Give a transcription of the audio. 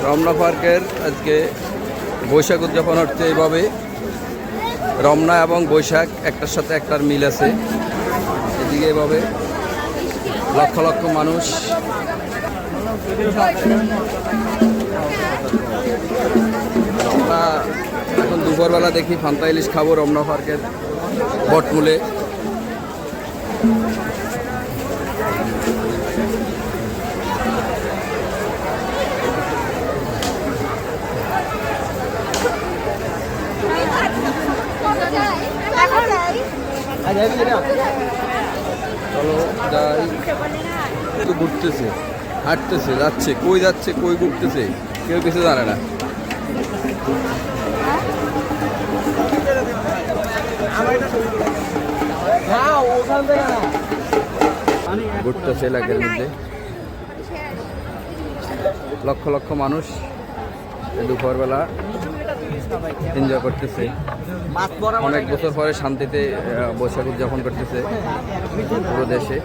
রমনা পার্কের আজকে বৈশাখ উদযাপন হচ্ছে এইভাবে। রমনা এবং বৈশাখ একটার সাথে একটার মিল আছে। এদিকে এভাবে লক্ষ লক্ষ মানুষ। আমরা এখন দুপুরবেলা দেখি ফান্তা ইলিশ খাবো রমনা পার্কের বটমূলে। চলো যাই। তো ঘুরতেছে, হাঁটতেছে, যাচ্ছে, কই যাচ্ছে, কই ঘুরতেছে, কেউ কিছু জানে না। ঘুরতেছে এলাকার মধ্যে লক্ষ লক্ষ মানুষ দুপুরবেলা এনজয় করতেছে। অনেক বছর পরে শান্তিতে বৈশাখ উদযাপন করতেছে পুরো দেশে।